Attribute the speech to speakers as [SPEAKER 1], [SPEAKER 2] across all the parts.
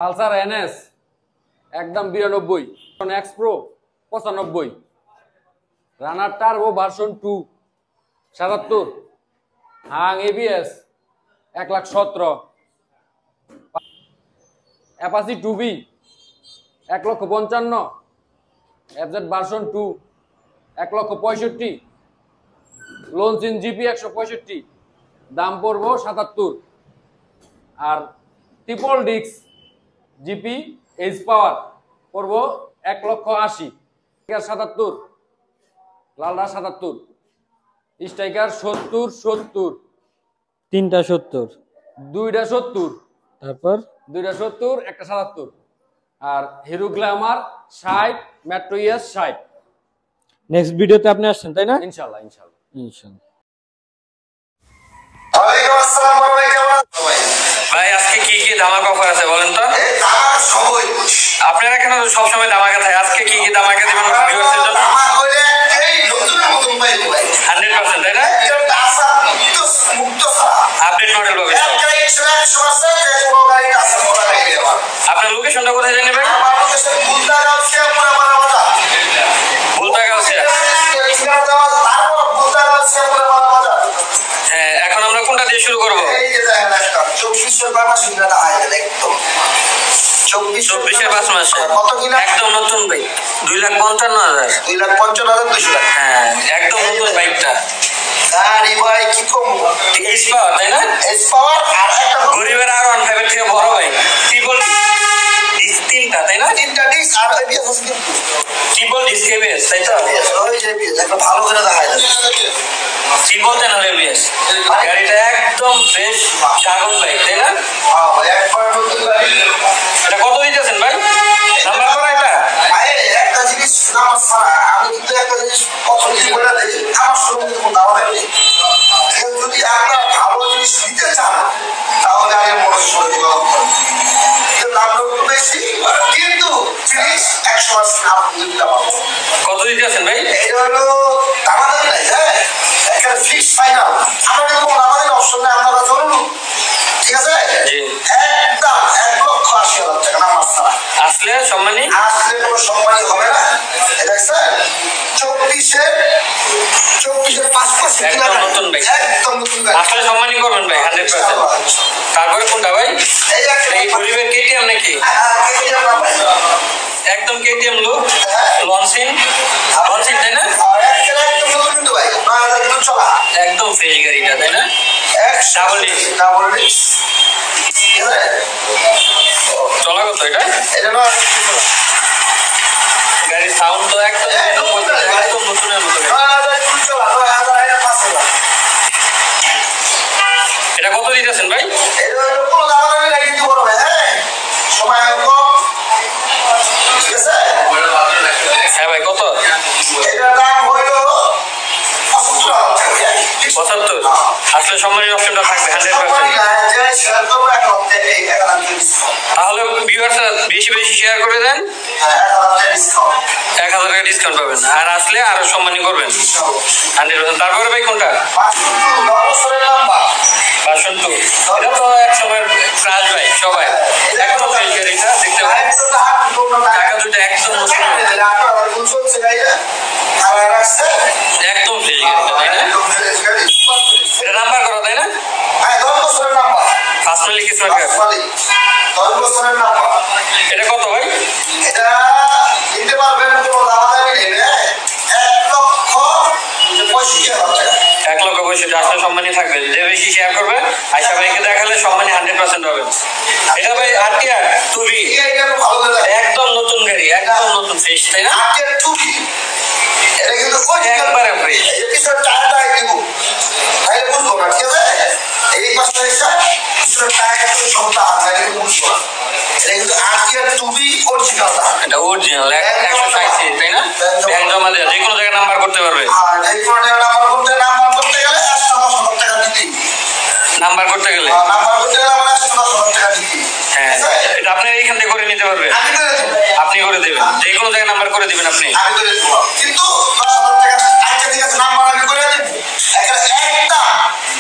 [SPEAKER 1] Pulsar NS একদম 92, X Pro 95, Runner Turbo version 2 77, Hunk ABS 1,17,000, Apache 2B 1,55,000, FZ version 2 1,65,000, লঞ্চিন জিপি 165, দাম পড়বো 77। আর ট্রিপল ডিক্স জিপি এইচ পাওয়ার পড়বো 1,80,000, 77, লালরা 77, স্ট্রাইকার 70,
[SPEAKER 2] তিনটা 70,
[SPEAKER 1] দুইটা 70,
[SPEAKER 2] তারপর
[SPEAKER 1] দুইটা 70, একটা 77। আর Hero Glamour 60, metro ES 60।
[SPEAKER 2] Next ভিডিওতে আপনি আসছেন তাই না?
[SPEAKER 1] ইনশাল্লাহ।
[SPEAKER 2] ইনশাআল্লাহ।
[SPEAKER 3] ভাই আজকে কি কি ধামাকা অফার আছে বলেন তো? আপনারা কেন সবসময় ধামাকা থাকে? আজকে কি কি ধামাকা দিবেন ভিউয়ার্সের জন্য? 100% তাই না? আপডেট মডেল পাবে। আপনার লোকেশনটা কোথায় জানেন ভাই? হ্যাঁ, এখন আমরা কোনটা দিয়ে শুরু করবো? 24-এর 5 মাসে একদম নতুন বাইক 2,55,000,
[SPEAKER 4] 2,55,200 টাকা।
[SPEAKER 3] হ্যাঁ একদম নতুন বাইকটা।
[SPEAKER 4] গাড়ি ভাই কি কম
[SPEAKER 3] এইচ পাওয়ার তাই না?
[SPEAKER 4] এস পাওয়ার আর একটা
[SPEAKER 3] গরিবের আর 1.5 এর থেকে বড় বাইক। ট্রিপল ডিস্ক তিনটা তাই না?
[SPEAKER 4] তিনটা ডিস্ক আর এবিএস আছে কিন্তু
[SPEAKER 3] ট্রিপল ডিস্ক এবিএস তাই তো?
[SPEAKER 4] ওই যে এবিএস একটা ভালো করে দেখা যায়।
[SPEAKER 3] Triple channel ABS. গাড়িটা একদম ফ্রেশ ড্রাগন বাইক তাই না?
[SPEAKER 4] হ্যাঁ ভাই একবার নতুন গাড়ি।
[SPEAKER 3] এটা কত দিতেছেন ভাই? নাম্বার করা এটা?
[SPEAKER 4] ভাই একটা জিনিস নাম ছাড়া আমি কিন্তু একটা জিনিস পছন্দ করে দেই, আমার সঙ্গে কোনো দাম নেই। কেউ যদি আপনার ভালো জিনিস দিতে চান তাহলে আগে মনে করে দিতে হবে। দাম একটু বেশি কিন্তু জিনিস 100% আপনি দিতে পারবো।
[SPEAKER 3] কত দিতেছেন ভাই?
[SPEAKER 4] এটা হলো দামাদামি নাই, হ্যাঁ একটা ফিক্স ফাইনাল। আমার কিন্তু কোনো দামাদামি অপশন নেই, আপনারা চলুন ঠিক আছে?
[SPEAKER 3] জি।
[SPEAKER 4] একদম 1,80,000 টাকা নাম্বার ছাড়া।
[SPEAKER 3] আসলে সম্মানী
[SPEAKER 4] আসলে কোনো সম্মানই হবে না। দেখছেন 24-এর 5%
[SPEAKER 3] একদম নতুন বাইক।
[SPEAKER 4] একদম নতুন গাড়ি।
[SPEAKER 3] আসলে সম্মানী করবেন ভাই 100%। তারপরে কোনটা ভাই?
[SPEAKER 4] এই যে একটা
[SPEAKER 3] এই গরিবের কেটিএম নাকি?
[SPEAKER 4] কেটিএম না ভাই।
[SPEAKER 3] একদম কেটিএম লুক লঞ্চিং তাই না?
[SPEAKER 4] আর একটা একদম নতুন কিন্তু ভাই 9,000 কিন্তু চলা।
[SPEAKER 3] একদম ফ্রেশ গাড়িটা তাই না? Double disc.
[SPEAKER 4] ডাবল ডিস্ক ঠিক আছে?
[SPEAKER 3] চলা কত এটা?
[SPEAKER 4] এটা না
[SPEAKER 3] গাড়ির সাউন্ড তো একদম নতুনের মতো গাড়ি।
[SPEAKER 4] 9,000 কিন্তু চলা, 9,000 এটা 5,000।
[SPEAKER 3] এটা কত দিতেছেন ভাই?
[SPEAKER 4] এটা হলো কোনো দামাদামি নাই কিন্তু বড় ভাই, হ্যাঁ সময় কম ঠিক আছে?
[SPEAKER 3] হ্যাঁ ভাই কত?
[SPEAKER 4] এটার দাম হইল 75,000 টাকা।
[SPEAKER 3] 75। আসলে সম্মানের অপশনটা থাকবে 100%। তাহলে ভিউয়ার্সরা বেশি বেশি শেয়ার করে দেন, 1,000 টাকা ডিসকাউন্ট পাবেন। আর আসলে আরো সম্মানী করবেন 100%। তারপরে ভাই কোনটা? ভার্সন 2। এটা তো এক সময়ের ক্রাশ বাইক সবাই। একদম ফ্রেশ গাড়িটা দেখতে পারেন। টাকা দুটো একদম নতুন। একদম ফ্রেশ গাড়িটা তাই না? এটা নাম্বার করা তাই না? ফার্স্ট মালিক স্মার্ট কার্ড। এটা কত ভাই?
[SPEAKER 4] এটা নিতে পারবেন কোনো দামাদামি নেই, 1,65,000 টাকা।
[SPEAKER 3] 1,65,000 আসলে সম্মানী থাকবে। যে বেশি শেয়ার করবে আয়শা ভাইকে দেখালে সম্মানী 100% হবে। এটা ভাই আরটিআর 2B একদম নতুন গাড়ি, একদম নতুন ফ্রেশ তাই না?
[SPEAKER 4] এটা কিন্তু
[SPEAKER 3] একবারে ফ্রেশ।
[SPEAKER 4] কিছু টায়ার দিব তাই বুঝবো না ঠিক আছে? এই পাঁচটা কিছু টায়ার সপ্তাহ বুঝবো না। এটা কিন্তু আরটিআর 2B অরিজিনাল।
[SPEAKER 3] এটা অরিজিনাল 160 তাই না? ব্যাংক জমা দেওয়া যে কোনো জায়গায় নাম্বার করতে পারবে।
[SPEAKER 4] আর এই কোনো জায়গায় নাম্বার করতে গেলে 1,000 টাকা দিতে
[SPEAKER 3] নাম্বার করতে গেলে
[SPEAKER 4] আমার 1,000 টাকা দিতে।
[SPEAKER 3] হ্যাঁ এটা আপনি এইখান থেকে করে নিতে পারবেন।
[SPEAKER 4] আমি করে দেব,
[SPEAKER 3] আপনি করে দেবেন, যে কোনো জায়গায় নাম্বার করে দিবেন আপনি।
[SPEAKER 4] আমি করে দেব কিন্তু 10,000 টাকা আজকে ঠিক আছে নাম্বার আমি করে দেব। একটা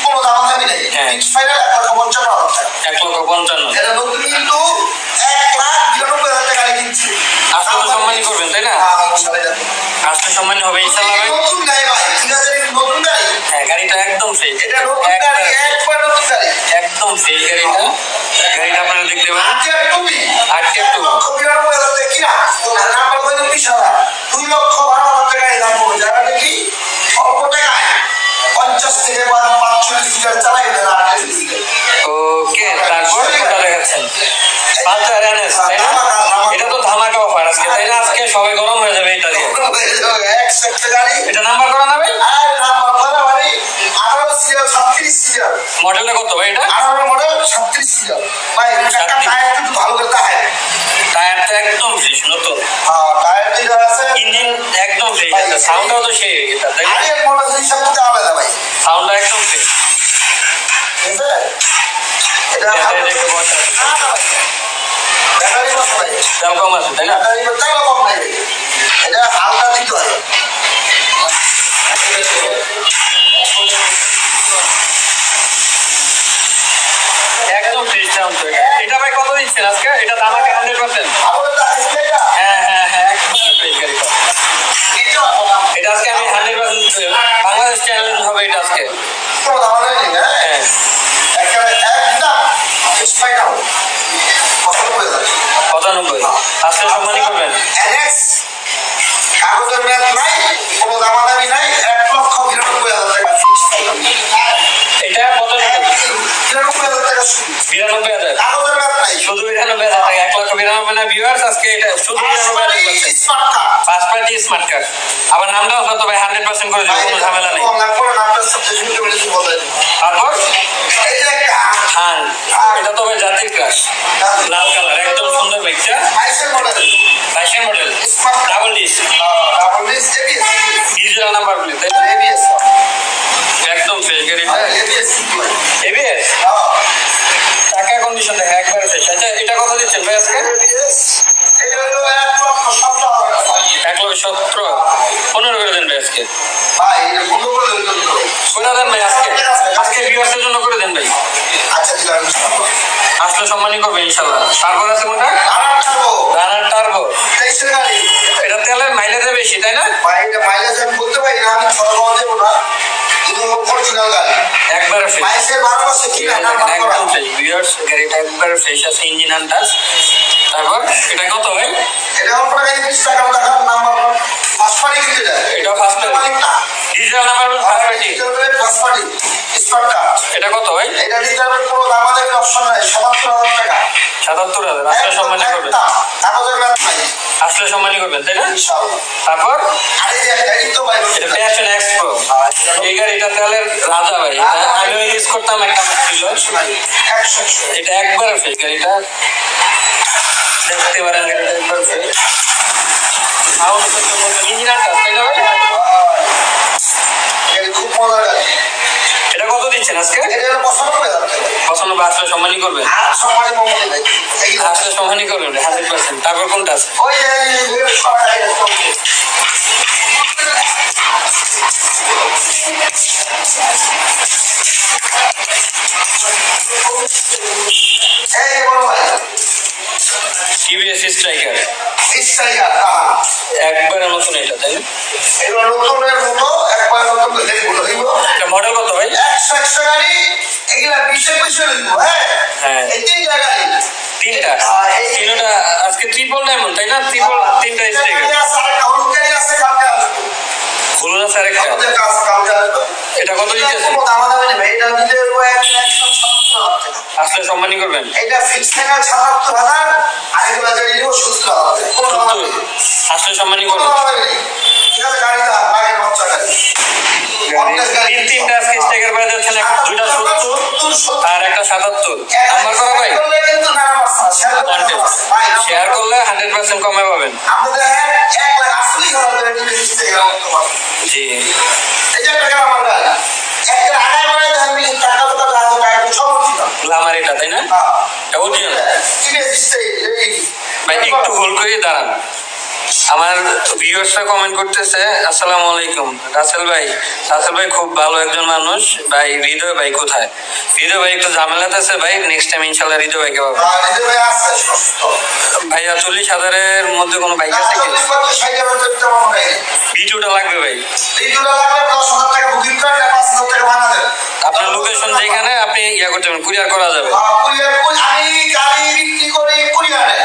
[SPEAKER 4] কোনো দামাদামি নেই।
[SPEAKER 3] হ্যাঁ।
[SPEAKER 4] ফিক্স ফাইনাল 1,55,000 টাকা।
[SPEAKER 3] 1,55,000।
[SPEAKER 4] এটা নতুন কিন্তু
[SPEAKER 3] সম্মানী হবে ইনশাআল্লাহ ভাই।
[SPEAKER 4] নতুন গাড়ি ভাই, 2000 এর নতুন গাড়ি।
[SPEAKER 3] হ্যাঁ গাড়িটা একদম ফ্রেশ,
[SPEAKER 4] এটা নতুন গাড়ি, একবার নতুন গাড়ি।
[SPEAKER 3] একদম ফ্রেশ গাড়িটা। গাড়িটা আপনারা দেখতে পারেন
[SPEAKER 4] আজকের তুমি
[SPEAKER 3] আজকের তুমি
[SPEAKER 4] 1,92,000 টাকা কিনা, নাম্বার করে 20,000, 2,12,000 টাকা এই দাম পড়বে। যারা নাকি অল্প টাকায় 50 থেকে 45 লিটার চালাই দেন 8 লিটার।
[SPEAKER 3] ওকে। তারপর কোনটা দেখাচ্ছেন? পালসার এনএস তাই না? এটা তো ধামাকা অফার আজকে তাই না? আজকে সবাই গরম হয়ে যাবে এটা দিয়ে।
[SPEAKER 4] একটা গাড়ি,
[SPEAKER 3] এটা নাম্বার করা না ভাই?
[SPEAKER 4] আর নাম্বার করা মানে 18 সিরিয়াল, 36 সিরিয়াল,
[SPEAKER 3] মডেলটা কত ভাই এটা?
[SPEAKER 4] 18 মডেল, 36 সিরিয়াল। ভাই চারটা টায়ার একটু ভালো করে টায়ার,
[SPEAKER 3] টায়ারটা একদম ফ্রেশ নতুন,
[SPEAKER 4] টায়ার যেটা আছে
[SPEAKER 3] ইঞ্জিন একদম ফ্রেশ, সাউন্ডটাও তো সেই এটা তাই না?
[SPEAKER 4] আগের মডেল হিসাব করতে আলাদা ভাই,
[SPEAKER 3] সাউন্ডটা একদম ফ্রেশ।
[SPEAKER 4] ঠিক আছে? এটা
[SPEAKER 3] ব্যাটারি দেখতে বসে আছে,
[SPEAKER 4] ব্যাটারি কত ভাই?
[SPEAKER 3] দাম কম আছে তাই না?
[SPEAKER 4] ব্যাটারি তেল কম নাই ভাই, এটা হালকা দিতে হয়।
[SPEAKER 3] একদম ফ্রেশ সাউন্ড তো এটা। এটা ভাই কত দিচ্ছেন আজকে? এটা ধামাকা 100%।
[SPEAKER 4] ভালো করে দেখাইছে এটা,
[SPEAKER 3] হ্যাঁ হ্যাঁ হ্যাঁ একদম ফ্রেশ গাড়িটা।
[SPEAKER 4] এটা ভালো না।
[SPEAKER 3] এটা আজকে আমি 100% বাংলাদেশ চ্যালেঞ্জ হবে এটা আজকে।
[SPEAKER 4] কোনো দাম নেই, হ্যাঁ?
[SPEAKER 3] হ্যাঁ
[SPEAKER 4] একেবারে একদম এক্সপাইর আউট।
[SPEAKER 3] 95 আজকে সম্মানই করবেন।
[SPEAKER 4] NX কাগজের মেয়াদ নাই, কোনো দামাদামি নাই, 1,92,000 টাকা ফিক্স পাইলাম।
[SPEAKER 3] এটা কত টাকা?
[SPEAKER 4] 92,000 টাকা শুরু,
[SPEAKER 3] 92,000।
[SPEAKER 4] কাগজের মেয়াদ নাই।
[SPEAKER 3] শুধু 92,000 টাকা, 1,92,000 না ভিউয়ার্স আজকে এটা শুধু 92,000
[SPEAKER 4] smart card
[SPEAKER 3] first party smart card. আবার নামটাও যত ভাই 100% করে দেবো, কোনো ঝামেলা নেই। তারপর
[SPEAKER 4] এই যে একটা
[SPEAKER 3] হান, এটা তো ভাই জাতির ক্রাশ, লাল কালার একদম সুন্দর বাইকটা।
[SPEAKER 4] 22 model
[SPEAKER 3] 22 model,
[SPEAKER 4] smart card,
[SPEAKER 3] double disc,
[SPEAKER 4] double disc ABS,
[SPEAKER 3] digital number plate তাই না?
[SPEAKER 4] ABS,
[SPEAKER 3] একদম ফ্রেশ গাড়িটা।
[SPEAKER 4] ABS
[SPEAKER 3] এবিএস টাকা কন্ডিশন দেখা একবার ফ্রেশ। আচ্ছা এটা কত দিচ্ছেন ভাই আজকে?
[SPEAKER 4] এটা হলো 1,70,000 টাকা।
[SPEAKER 3] 1,17,000 15 করে দেন ভাই আজকে।
[SPEAKER 4] ভাই এটা বন্ধ করে দিন তো।
[SPEAKER 3] করে দেন ভাই আজকে, আজকে ভিউয়ার্সের জন্য করে দেন ভাই।
[SPEAKER 4] আচ্ছা দিলাম ইনশাআল্লাহ।
[SPEAKER 3] আসলে সম্মানই করবে ইনশাল্লাহ। তারপর আছে কোনটা?
[SPEAKER 4] আর ছাড়বো
[SPEAKER 3] রানার টার্বো।
[SPEAKER 4] 23 এর গাড়ি।
[SPEAKER 3] এটা তেলের মাইলেজে বেশি তাই না?
[SPEAKER 4] ভাই এটা মাইলেজ আমি বলতে পারি না, আমি ছোট বড় দেবো না, কিন্তু অরিজিনাল গাড়ি।
[SPEAKER 3] একবারে ফ্রেশ,
[SPEAKER 4] 22 এর 12 মাসে কি না নাম্বার করা।
[SPEAKER 3] একদম ফ্রেশ ভিউয়ার্স, গাড়িটা একবারে ফ্রেশ আছে, ইঞ্জিন আনটাস। তারপর এটা কত ভাই?
[SPEAKER 4] এটা অল্প টাকায় 20 টাকা টাকা নাম্বার ফার্স্ট পার্টি কিন্তু এটা।
[SPEAKER 3] এটাও ফার্স্ট পার্টি,
[SPEAKER 4] মালিক না।
[SPEAKER 3] Digital number first party.
[SPEAKER 4] First party smart card.
[SPEAKER 3] এটা কত ভাই?
[SPEAKER 4] এটা রিটার্নের কোনো দামাদের অপশন নাই, 77,000 টাকা।
[SPEAKER 3] 77,000 আসলে সম্মানই করবেন,
[SPEAKER 4] কাগজের মেয়াদ নাই
[SPEAKER 3] আসলে সম্মানই করবেন তাই না?
[SPEAKER 4] ইনশাআল্লাহ।
[SPEAKER 3] তারপর
[SPEAKER 4] আর এই যে একটা এই তো ভাই
[SPEAKER 3] এটা প্যাশন এক্স প্রো, এই গাড়িটা তেলের রাজা ভাই। আমিও ইউজ করতাম, একটা আমার ছিল।
[SPEAKER 4] 100
[SPEAKER 3] এটা একবার ফ্রেশ গাড়িটা, দেখতে পারেন গাড়িটা একবার ফ্রেশ। সাউন্ড ইঞ্জিন আনটাস তাই না ভাই?
[SPEAKER 4] এটা খুব মজার গাড়ি।
[SPEAKER 3] এটা কত দিচ্ছেন আজকে?
[SPEAKER 4] এটা হলো 95,000 টাকা।
[SPEAKER 3] 95 আসলে সম্মানই করবেন,
[SPEAKER 4] আর সম্মানে মঙ্গল ভাই এইগুলো
[SPEAKER 3] আসলে সম্মানই করবেন 100%। তারপর কোনটা আছে?
[SPEAKER 4] ওই যে সবাই গাড়ি এই বড় ভাই
[SPEAKER 3] টিভিএস স্ট্রাইকার,
[SPEAKER 4] স্ট্রাইকার
[SPEAKER 3] একবারে নতুন এটা তাই না?
[SPEAKER 4] এগুলো নতুনের মতো একবার নতুন দেখবো হইব।
[SPEAKER 3] এটা মডেল কত ভাই?
[SPEAKER 4] 100 গাড়ি এগুলা 20 হইব। হ্যাঁ
[SPEAKER 3] হ্যাঁ
[SPEAKER 4] এই তিনটা গাড়ি,
[SPEAKER 3] তিনটা, তিনটা আজকে ট্রিপল ডায়মন্ড তাই না? তিনটা স্ট্রাইকার,
[SPEAKER 4] হলুদ গাড়ি আছে কালকে আসবে।
[SPEAKER 3] হলুদ আছে আরেকটা।
[SPEAKER 4] আমাদের কাজ কালকে আসবে।
[SPEAKER 3] এটা কত দিতেছেন?
[SPEAKER 4] কোনো দাম দামি নেই ভাই, এটা দিলে হইব 1,77,000 টাকা।
[SPEAKER 3] আসলে সম্মানই করবেন,
[SPEAKER 4] এটা ফিক্স টাকা 77,000, আর এগুলা গাড়ি নিব 70,000। কোনো দাম নেই,
[SPEAKER 3] আসলে সম্মানই
[SPEAKER 4] কোনো
[SPEAKER 3] করবেন।
[SPEAKER 4] দাম নেই। ঠিক আছে, গাড়িটা আগের বাচ্চা গাড়ি।
[SPEAKER 3] তিনটা আজকে স্ট্রাইকার পাওয়া যাচ্ছে না, দুইটা 70 আর একটা 77। নাম্বার করা ভাই, শেয়ার করলে 100% কমে পাবেন।
[SPEAKER 4] আমাদের 1,80,000 টাকা দিয়ে দিচ্ছে
[SPEAKER 3] জি
[SPEAKER 4] এই যে টাকা আমার গাড়ি একটা আগায় বাড়ায় আমি টাকা তো টাকা গাড়ি সব ঠিক আছে।
[SPEAKER 3] গ্ল্যামার এটা তাই না?
[SPEAKER 4] হ্যাঁ
[SPEAKER 3] এটা অরিজিনাল
[SPEAKER 4] ঠিক আছে দিচ্ছে এই
[SPEAKER 3] ভাই, একটু হোল্ড করে দাঁড়ান। আমার ভিউয়ার্সরা কমেন্ট করতেছে, আসসালামু আলাইকুম রাসেল ভাই খুব ভালো একজন মানুষ ভাই। হৃদয় ভাই কোথায়? হৃদয় ভাই একটু ঝামেলাতে আছে ভাই, নেক্সট টাইম ইনশাল্লাহ হৃদয় ভাইকে পাবো।
[SPEAKER 4] দিতে ভাই আছে সুস্থ
[SPEAKER 3] ভাইয়া 40,000-এর মধ্যে কোনো বাইক আছে কি?
[SPEAKER 4] 40,000 টাকা আমার গাড়ি
[SPEAKER 3] ভিডিওটা লাগবে ভাই।
[SPEAKER 4] ভিডিওটা লাগবে 10,000 টাকা বুকিং করেন, 5,000 টাকা ভাড়া দেন।
[SPEAKER 3] আপনার লোকেশন যেখানে আপনি ইয়া করতে পারেন, কুরিয়ার করা যাবে।
[SPEAKER 4] আমি গাড়ি বিক্রি করি কুরিয়ারে,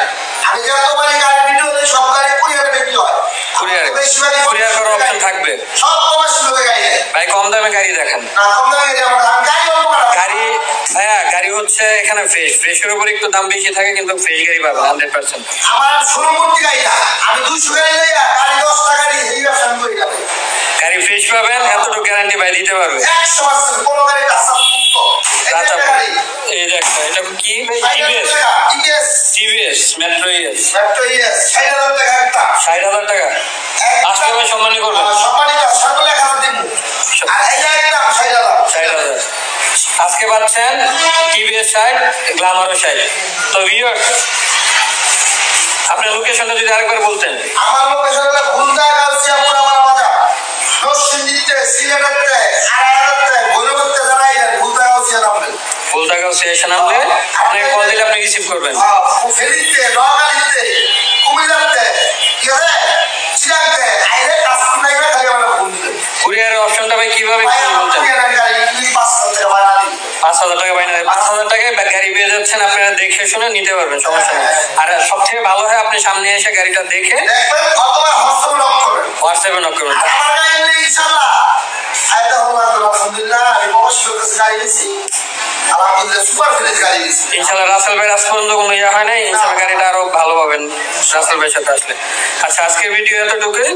[SPEAKER 4] আমি যতবারই গাড়ি ভিডিও দিই সব গাড়ি কুরিয়ারে বিক্রি হয়।
[SPEAKER 3] কুরিয়ার করার অপশন থাকবে।
[SPEAKER 4] সব প্রবাসী লোকে গাড়ি দেয়।
[SPEAKER 3] ভাই কম দামে গাড়ি দেখেন।
[SPEAKER 4] না কম দামে গাড়ি আমার গাড়ি অল্প না।
[SPEAKER 3] গাড়ি ভাইয়া গাড়ি হচ্ছে এখানে ফ্রেশের উপর একটু দাম বেশি থাকে, কিন্তু ফ্রেশ গাড়ি পাবেন 100%।
[SPEAKER 4] আমার শুরুমূর্তি গাড়ি না, আমি 200 গাড়ি লই গাড়ি 10 টাকা গাড়ি এই ব্যবসা আমি করি না।
[SPEAKER 3] গাড়ি ফ্রেশ পাবেন, এতটুকু গ্যারান্টি ভাই দিতে পারবে।
[SPEAKER 4] 100% কোন গাড়ি টাচআপ মুক্ত।
[SPEAKER 3] আচ্ছা
[SPEAKER 4] গাড়ি
[SPEAKER 3] এই যে এটা কি ভাই? TVS Metro ES.
[SPEAKER 4] Metro ES 60,000 টাকা একটা।
[SPEAKER 3] 60,000 টাকা আসলে ভাই সম্মানী করবেন।
[SPEAKER 4] সম্মানিত সকলে খারাপ দিব। আর এই একটা 60,000।
[SPEAKER 3] 60,000 আজকে পাচ্ছেন টিভিএস 60, গ্ল্যামারও 60। তো ভিউয়ার্স আপনার লোকেশনটা যদি আরেকবার বলতেন।
[SPEAKER 4] আমার লোকেশন হলো ভুলদা গাউসিয়া পুরামার বাজার, নরসিংদীতে, সিলেটেতে, আড়াইহাজারতে, ভৈরবতে জানাই দেন ভুলদা গাউসিয়া নামবেন।
[SPEAKER 3] ভুলদা গাউসিয়া এসে নামলে আপনাকে কল দিলে আপনি রিসিভ করবেন।
[SPEAKER 4] ফেরিতে, নোয়াখালীতে, কুমিল্লাতে, কি হবে চিরাংতে আইলে কাস্টম নাইবে খালি আমরা ফোন দিবেন।
[SPEAKER 3] কুরিয়ারের অপশনটা ভাই কিভাবে কি বলতেন? 5,000 টাকা বাইনা 5,000 টাকায় গাড়ি পেয়ে যাচ্ছেন, আপনারা দেখে শুনে নিতে পারবেন, সমস্যা নেই। আর সবথেকে ভালো হয় আপনি সামনে এসে গাড়িটা দেখে
[SPEAKER 4] দেখবেন অথবা
[SPEAKER 3] হোয়াটসঅ্যাপে নক করবেন।
[SPEAKER 4] আমার গাড়ি নেই ইনশাআল্লাহ। আয়দা হলো আলহামদুলিল্লাহ, আমি অবশ্যই কাছে গাড়ি নিয়েছি, আলহামদুলিল্লাহ সুপার ফ্রেশ গাড়ি নিয়েছি
[SPEAKER 3] ইনশাআল্লাহ। রাসেল ভাই আজ পর্যন্ত কোনো ইয়া হয় নাই, ইনশাআল্লাহ গাড়িটা আরো ভালো পাবেন রাসেল ভাইয়ের সাথে আসলে। আচ্ছা আজকের ভিডিও এতটুকুই।